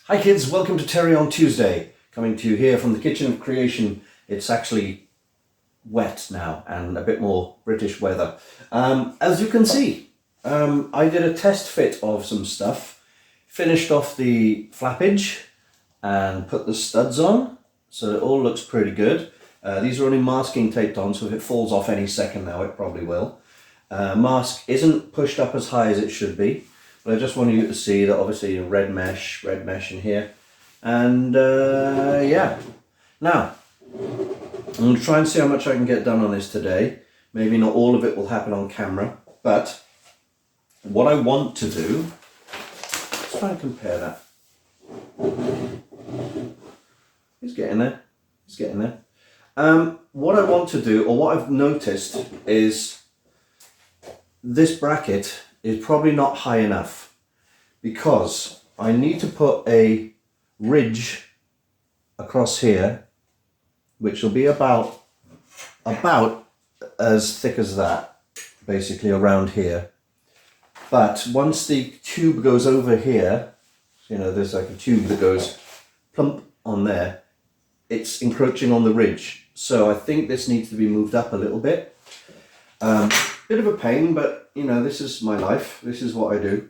Hi kids, welcome to Terry on Tuesday. Coming to you here from the kitchen of creation. It's actually wet now and a bit more British weather. As you can see, I did a test fit of some stuff, finished off the flappage and put the studs on, so it all looks pretty good. These are only masking taped on, so if it falls off any second now, it probably will. Mask isn't pushed up as high as it should be. But I just wanted you to see that obviously red mesh in here. And yeah. Now, I'm going to try and see how much I can get done on this today. Maybe not all of it will happen on camera. But what I want to do, let's try and compare that. He's getting there. He's getting there. What I want to do, or what I've noticed, is this bracket is probably not high enough because I need to put a ridge across here which will be about as thick as that, basically around here. But once the tube goes over here, you know, there's like a tube that goes plump on there, it's encroaching on the ridge. So I think this needs to be moved up a little bit. Bit of a pain, but you know, this is my life. This is what I do.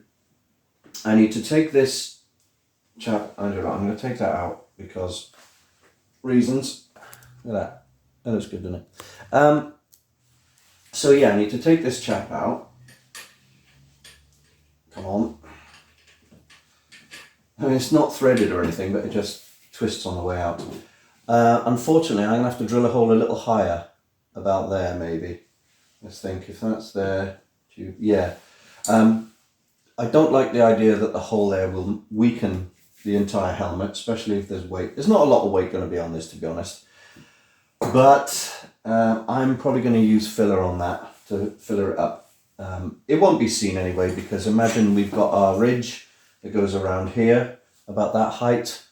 I need to take this chap, I don't know, I'm going to take that out because reasons. Look at that. That looks good, doesn't it? So yeah, I need to take this chap out. Come on. I mean, it's not threaded or anything, but it just twists on the way out. Unfortunately, I'm going to have to drill a hole a little higher, about there maybe. Let's think, if that's there, yeah. I don't like the idea that the hole there will weaken the entire helmet, especially if there's weight. There's not a lot of weight going to be on this, to be honest. But I'm probably going to use filler on that to filler it up. It won't be seen anyway, because imagine we've got our ridge that goes around here, about that height.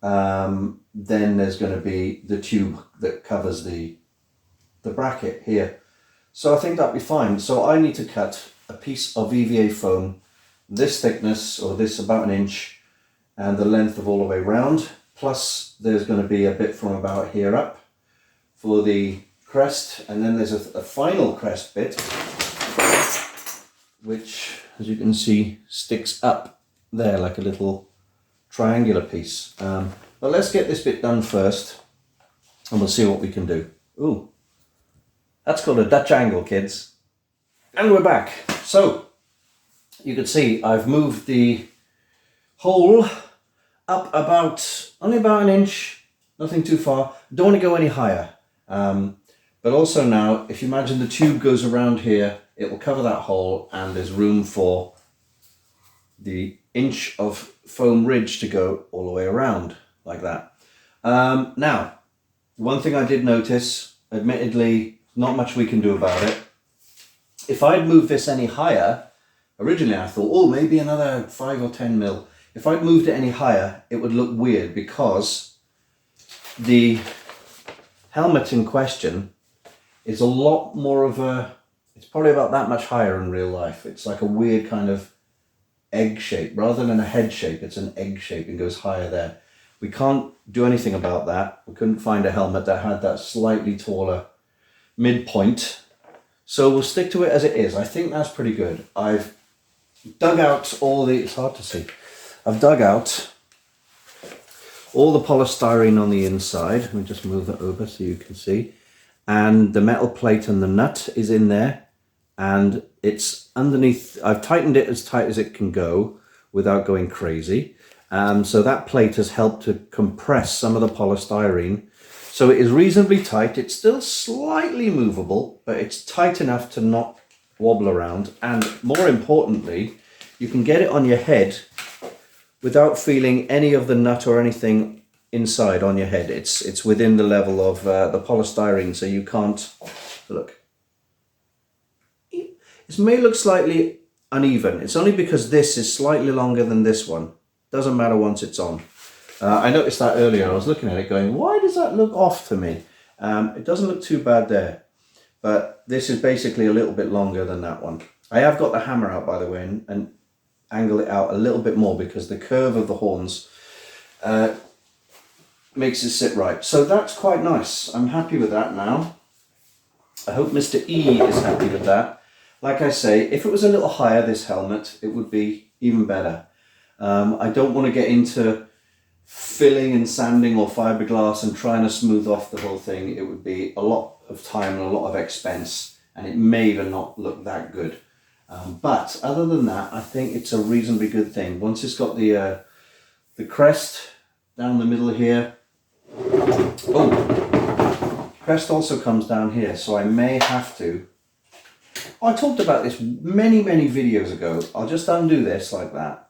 Then there's going to be the tube that covers the bracket here. So I think that'd be fine. So I need to cut a piece of EVA foam, this thickness, or this about 1 inch, and the length of all the way round. Plus there's going to be a bit from about here up for the crest. And then there's a final crest bit, which, as you can see, sticks up there like a little triangular piece. But let's get this bit done first, and we'll see what we can do. Ooh. That's called a Dutch angle, kids. And we're back. So, you can see I've moved the hole up only about 1 inch, nothing too far. Don't want to go any higher. But also now, if you imagine the tube goes around here, it will cover that hole, and there's room for the inch of foam ridge to go all the way around, like that. Now, one thing I did notice, admittedly, not much we can do about it. If I'd moved this any higher, originally I thought, oh, maybe another 5 or 10 mil. If I'd moved it any higher, it would look weird because the helmet in question is a lot more of a, it's probably about that much higher in real life. It's like a weird kind of egg shape. Rather than a head shape, it's an egg shape and goes higher there. We can't do anything about that. We couldn't find a helmet that had that slightly taller midpoint, so we'll stick to it as it is. I think that's pretty good. I've dug out all the, it's hard to see, I've dug out all the polystyrene on the inside. Let me just move that over so you can see, and the metal plate and the nut is in there, and it's underneath. I've tightened it as tight as it can go without going crazy, so that plate has helped to compress some of the polystyrene. So it is reasonably tight. It's still slightly movable, but it's tight enough to not wobble around. And more importantly, you can get it on your head without feeling any of the nut or anything inside on your head. It's within the level of the polystyrene, so you can't, look. It may look slightly uneven. It's only because this is slightly longer than this one. Doesn't matter once it's on. I noticed that earlier. I was looking at it going, why does that look off to me? It doesn't look too bad there, but this is basically a little bit longer than that one. I have got the hammer out, by the way, and angle it out a little bit more because the curve of the horns makes it sit right. So that's quite nice. I'm happy with that now. I hope Mr. E is happy with that. Like I say, if it was a little higher, this helmet, it would be even better. I don't want to get into filling and sanding or fiberglass and trying to smooth off the whole thing. It would be a lot of time and a lot of expense, and it may even not look that good. But other than that, I think it's a reasonably good thing. Once it's got the crest down the middle here. Oh, crest also comes down here, so I may have to. I talked about this many videos ago. I'll just undo this like that.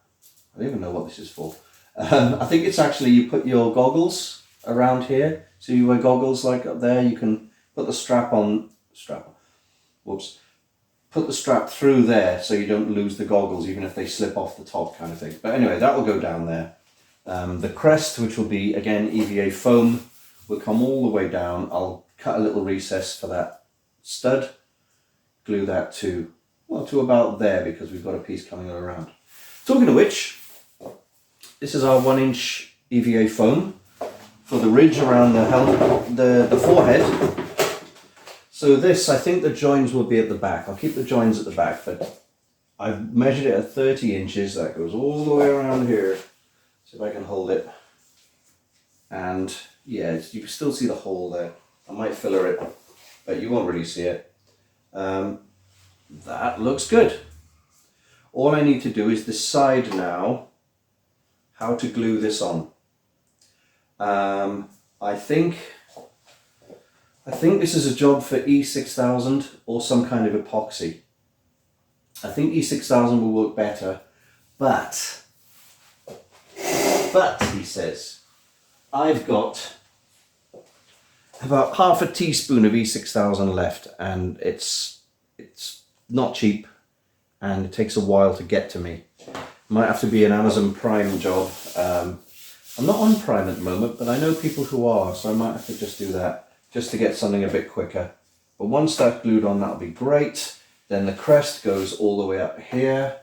I don't even know what this is for. I think it's actually you put your goggles around here. So you wear goggles like up there. You can put the strap on. Whoops. Put the strap through there so you don't lose the goggles even if they slip off the top, kind of thing. But anyway, that will go down there. The crest, which will be again EVA foam, will come all the way down. I'll cut a little recess for that stud. Glue that to about there because we've got a piece coming around. Talking of which, this is our 1-inch EVA foam for the ridge around the helmet, the forehead. So this, I think the joins will be at the back. I'll keep the joins at the back, but I've measured it at 30 inches. That goes all the way around here. See if I can hold it. And yeah, you can still see the hole there. I might filler it, but you won't really see it. That looks good. All I need to do is decide now how to glue this on. I think this is a job for E6000 or some kind of epoxy. I think E6000 will work better, but he says, I've got about half a teaspoon of E6000 left, and it's not cheap and it takes a while to get to me. Might have to be an Amazon Prime job. I'm not on Prime at the moment, but I know people who are, so I might have to just do that just to get something a bit quicker. But once that's glued on, that'll be great. Then the crest goes all the way up here.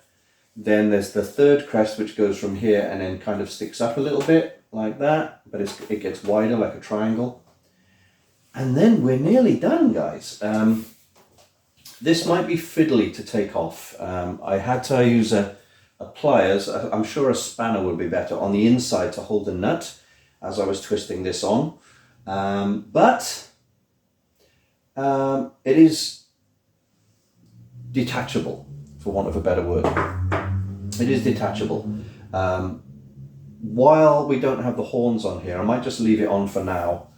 Then there's the third crest which goes from here and then kind of sticks up a little bit like that, but it gets wider like a triangle. And then we're nearly done, guys. This might be fiddly to take off. I had to use a pliers. I'm sure a spanner would be better on the inside to hold the nut as I was twisting this on. But it is detachable, for want of a better word. It is detachable. While we don't have the horns on here, I might just leave it on for now.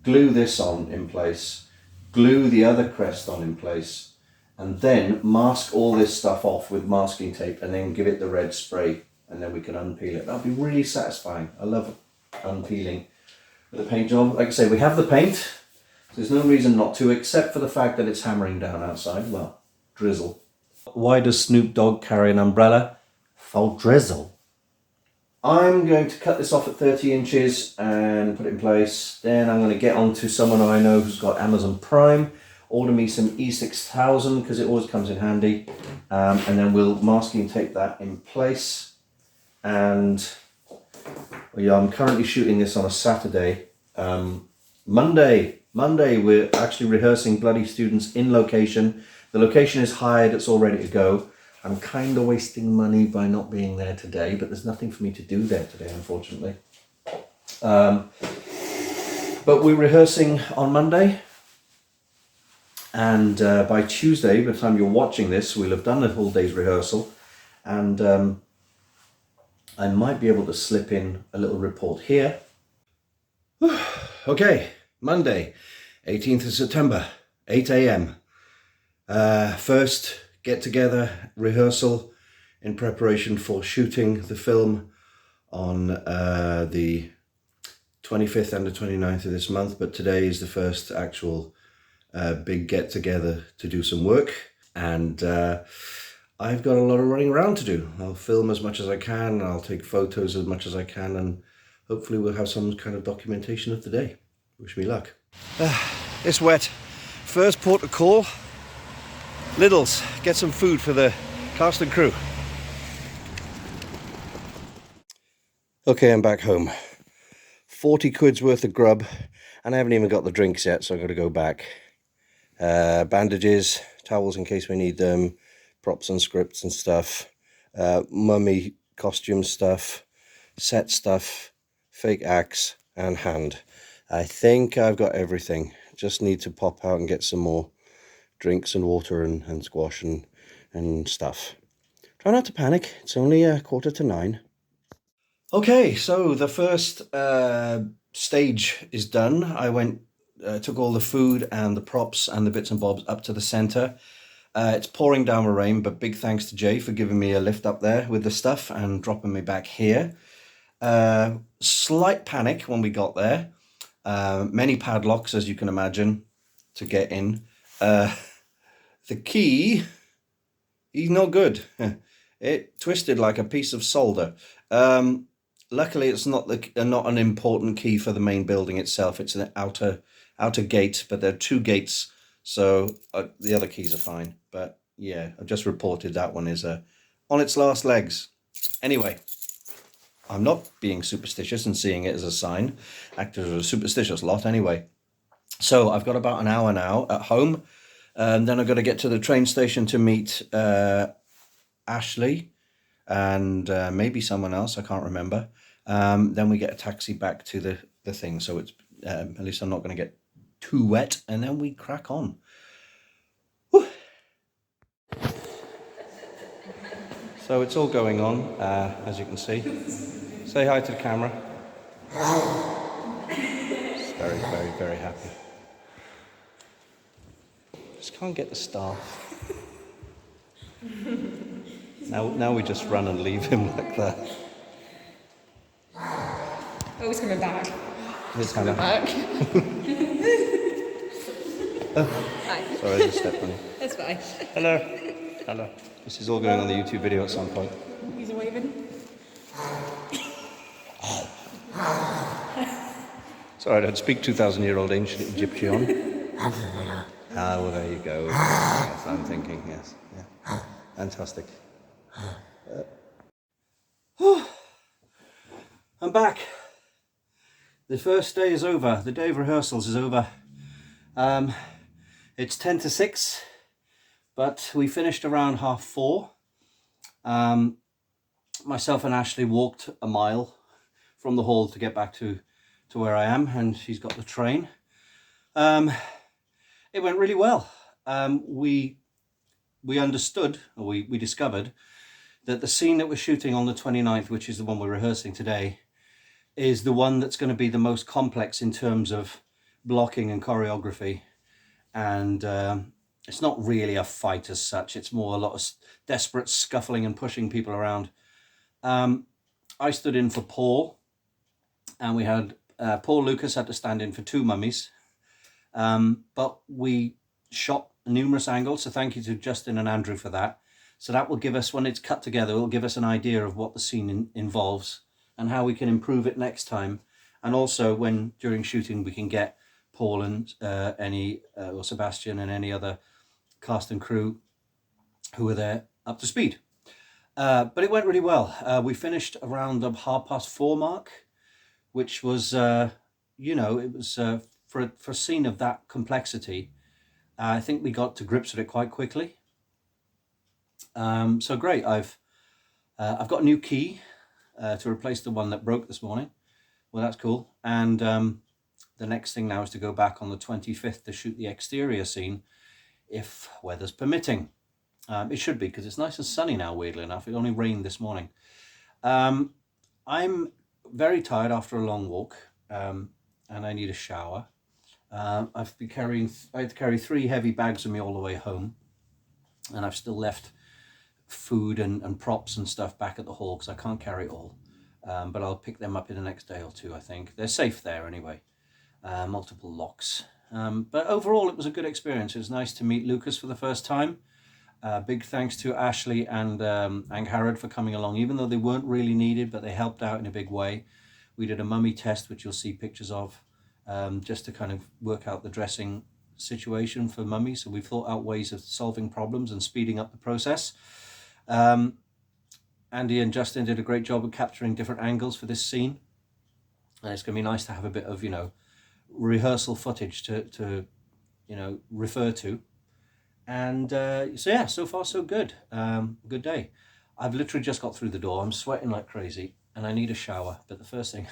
Glue this on in place, glue the other crest on in place, and then mask all this stuff off with masking tape and then give it the red spray, and then we can unpeel it. That'll be really satisfying. I love unpeeling with a paint job. Like I say, we have the paint, so there's no reason not to, except for the fact that it's hammering down outside. Well, drizzle. Why does Snoop Dogg carry an umbrella? For drizzle. I'm going to cut this off at 30 inches and put it in place. Then I'm going to get on to someone I know who's got Amazon Prime, order me some E6000 because it always comes in handy, and then we'll masking tape that in place. And yeah, I'm currently shooting this on a Saturday. Monday we're actually rehearsing Bloody Students in location. The location is hired, it's all ready to go. I'm kind of wasting money by not being there today, but there's nothing for me to do there today, unfortunately. But we're rehearsing on Monday, and by Tuesday, by the time you're watching this, we'll have done a whole day's rehearsal, and I might be able to slip in a little report here. Okay, Monday, 18th of September, 8 a.m. First get together rehearsal in preparation for shooting the film on the 25th and the 29th of this month, but today is the first actual big get together to do some work, and I've got a lot of running around to do. I'll film as much as I can, I'll take photos as much as I can, and hopefully we'll have some kind of documentation of the day. Wish me luck. It's wet. First port of call, Lidl's. Get some food for the cast and crew. Okay, I'm back home. 40 quid's worth of grub, and I haven't even got the drinks yet, so I've got to go back. Bandages, towels in case we need them, props and scripts and stuff, mummy costume stuff, set stuff, fake axe and hand. I think I've got everything. Just need to pop out and get some more drinks and water and squash and stuff. Try not to panic, it's only 8:45. Okay, so the first stage is done. I went, took all the food and the props and the bits and bobs up to the centre. It's pouring down with rain, but big thanks to Jay for giving me a lift up there with the stuff and dropping me back here. Slight panic when we got there. Many padlocks, as you can imagine, to get in. The key, he's not good. It twisted like a piece of solder. Luckily, it's not an important key for the main building itself. It's an outer gate, but there are 2 gates, so the other keys are fine. But yeah, I've just reported that one is on its last legs. Anyway, I'm not being superstitious and seeing it as a sign. Actors are a superstitious lot anyway. So I've got about an hour now at home, and then I've got to get to the train station to meet Ashley and maybe someone else, I can't remember. Then we get a taxi back to the thing, so it's at least I'm not going to get too wet, and then we crack on. Whew. So it's all going on, as you can see. Say hi to the camera. It's very, very, very happy. Just can't get the staff. Now we just run and leave him like that. Oh, he's coming back. He's coming back. Hi. Sorry, I just stepped on you. That's fine. Hello. Hello. This is all going on the YouTube video at some point. He's waving. Sorry, I'd speak 2,000-year-old ancient Egyptian. Well, there you go. Yes, I'm thinking, yes. Yeah. Fantastic. I'm back. The first day is over. The day of rehearsals is over. It's 10 to 6, but we finished around 4:30. Myself and Ashley walked a mile from the hall to get back to where I am, and she's got the train. It went really well. We understood, or we discovered, that the scene that we're shooting on the 29th, which is the one we're rehearsing today, is the one that's going to be the most complex in terms of blocking and choreography. And it's not really a fight as such. It's more a lot of desperate scuffling and pushing people around. I stood in for Paul, and we had Paul Lucas had to stand in for 2 mummies. But we shot numerous angles, so thank you to Justin and Andrew for that. So that will give us, when it's cut together, it will give us an idea of what the scene involves and how we can improve it next time. And also when during shooting we can get Paul and or Sebastian and any other cast and crew who are there up to speed. But it went really well. We finished around the 4:30 mark, which was, it was for a scene of that complexity. I think we got to grips with it quite quickly. So great. I've got a new key to replace the one that broke this morning. Well, that's cool. And the next thing now is to go back on the 25th to shoot the exterior scene, if weather's permitting. It should be, because it's nice and sunny now, weirdly enough. It only rained this morning. I'm very tired after a long walk, and I need a shower. I had to carry 3 heavy bags with me all the way home, and I've still left food and props and stuff back at the hall because I can't carry it all. But I'll pick them up in the next day or 2, I think. They're safe there anyway. Multiple locks. But overall, it was a good experience. It was nice to meet Lucas for the first time. Big thanks to Ashley and Harrod for coming along, even though they weren't really needed, but they helped out in a big way. We did a mummy test, which you'll see pictures of, just to kind of work out the dressing situation for mummies. So we've thought out ways of solving problems and speeding up the process. Andy and Justin did a great job of capturing different angles for this scene. And it's going to be nice to have a bit of, you know, rehearsal footage to you know, refer to. And so yeah, so far so good. Good day. I've literally just got through the door. I'm sweating like crazy and I need a shower. But the first thing,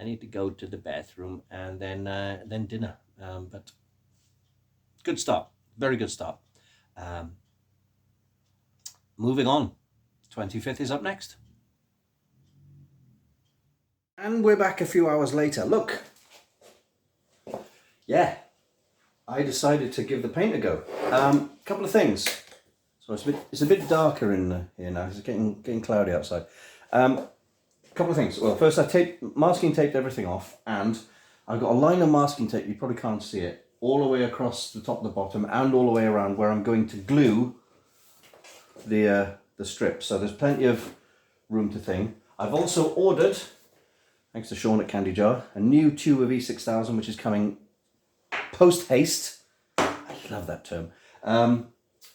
I need to go to the bathroom and then dinner. But good start. Very good start. Moving on. 25th is up next. And we're back a few hours later. Look. Yeah. I decided to give the paint a go. Couple of things. So it's a bit darker in here now. It's getting cloudy outside. Couple of things. Well, first I masking taped everything off, and I've got a line of masking tape. You probably can't see it, all the way across the top and the bottom, and all the way around where I'm going to glue the strips. So there's plenty of room to thing. I've also ordered, thanks to Sean at Candy Jar, a new tube of E6000, which is coming post haste. I love that term.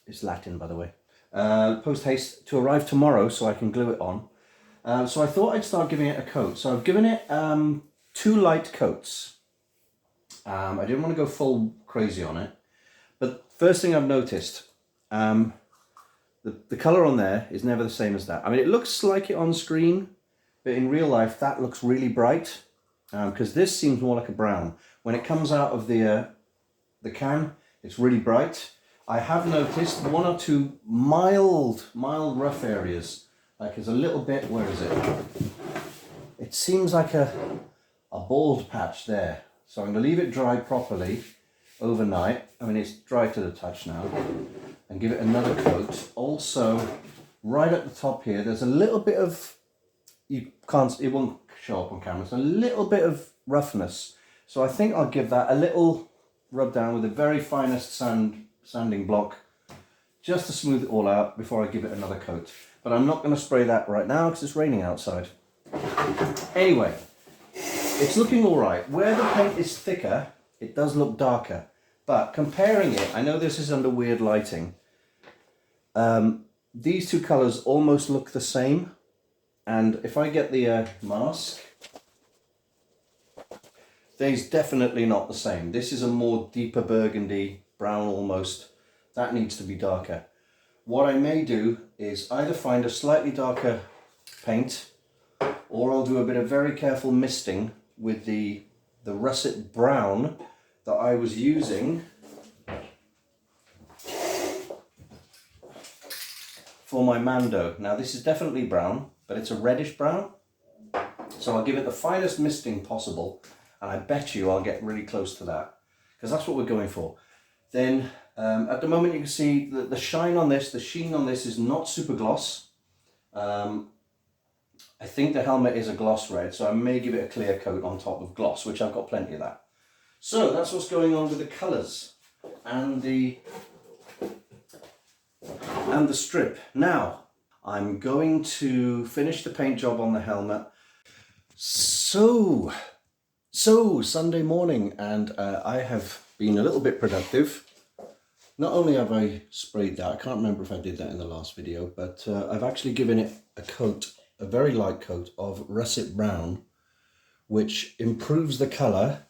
It's Latin, by the way. Post haste to arrive tomorrow, so I can glue it on. So I thought I'd start giving it a coat. So I've given it 2 light coats. I didn't want to go full crazy on it. But first thing I've noticed, the colour on there is never the same as that. I mean, it looks like it on screen, but in real life that looks really bright. Because this seems more like a brown. When it comes out of the can, it's really bright. I have noticed 1 or 2 mild rough areas. Like there's a little bit, where is it? It seems like a bald patch there. So I'm going to leave it dry properly overnight. I mean, it's dry to the touch now. And give it another coat. Also, right at the top here, there's a little bit of, it won't show up on camera, it's a little bit of roughness. So I think I'll give that a little rub down with the very finest sanding block, just to smooth it all out before I give it another coat. But I'm not going to spray that right now because it's raining outside. Anyway, it's looking all right. Where the paint is thicker, it does look darker. But comparing it, I know this is under weird lighting. These 2 colours almost look the same. And if I get the mask, they's definitely not the same. This is a more deeper burgundy, brown almost. That needs to be darker. What I may do is either find a slightly darker paint, or I'll do a bit of very careful misting with the russet brown that I was using for my Mando. Now this is definitely brown, but it's a reddish brown. So I'll give it the finest misting possible, and I bet you I'll get really close to that, because that's what we're going for. Then at the moment you can see the shine on this, the sheen on this is not super gloss. I think the helmet is a gloss red, so I may give it a clear coat on top of gloss, which I've got plenty of that. So that's what's going on with the colours and the strip. Now I'm going to finish the paint job on the helmet. So Sunday morning, and I have been a little bit productive. Not only have I sprayed that, I can't remember if I did that in the last video, but I've actually given it a coat, a very light coat of russet brown, which improves the colour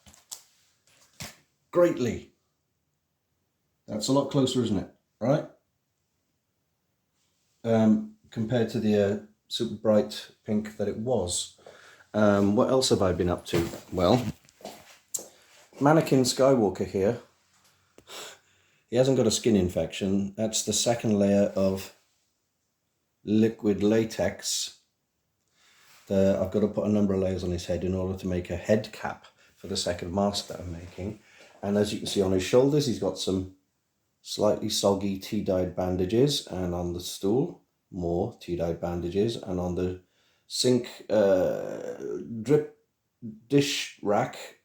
greatly. That's a lot closer, isn't it? Right? Compared to the super bright pink that it was. What else have I been up to? Well, Mannequin Skywalker here. He hasn't got a skin infection. That's the second layer of liquid latex. I've got to put a number of layers on his head in order to make a head cap for the second mask that I'm making. And as you can see on his shoulders, he's got some slightly soggy tea-dyed bandages, and on the stool, more tea-dyed bandages, and on the sink drip dish rack,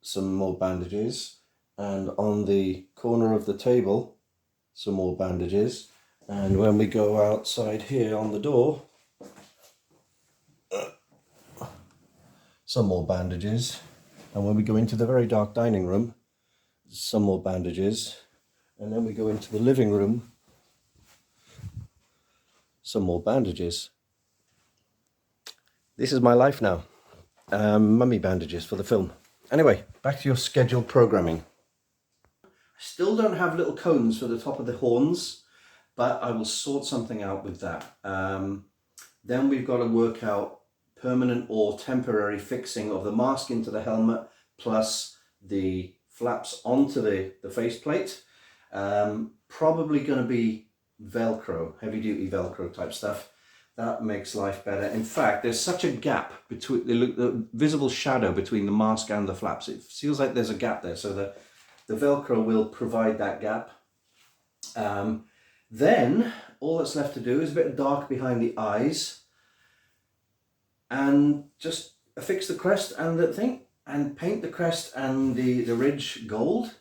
some more bandages, and on the corner of the table, some more bandages. And when we go outside here on the door, some more bandages. And when we go into the very dark dining room, some more bandages. And then we go into the living room, some more bandages. This is my life now. mummy bandages for the film. Anyway, back to your scheduled programming. I still don't have little cones for the top of the horns, but I will sort something out with that. Then we've got to work out permanent or temporary fixing of the mask into the helmet, plus the flaps onto the faceplate. Probably going to be Velcro, heavy duty Velcro type stuff. That makes life better. In fact, there's such a gap between the visible shadow between the mask and the flaps. It feels like there's a gap there, so the Velcro will provide that gap. Then all that's left to do is a bit of dark behind the eyes and just affix the crest and the thing, and paint the crest and the ridge gold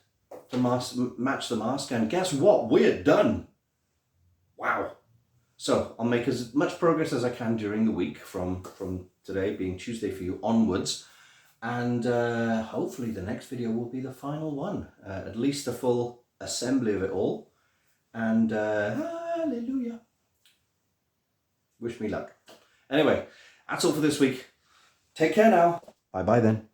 to match the mask. And guess what? We're done. Wow. So I'll make as much progress as I can during the week from today being Tuesday for you onwards. And hopefully the next video will be the final one. At least a full assembly of it all. And hallelujah. Wish me luck. Anyway, that's all for this week. Take care now. Bye bye then.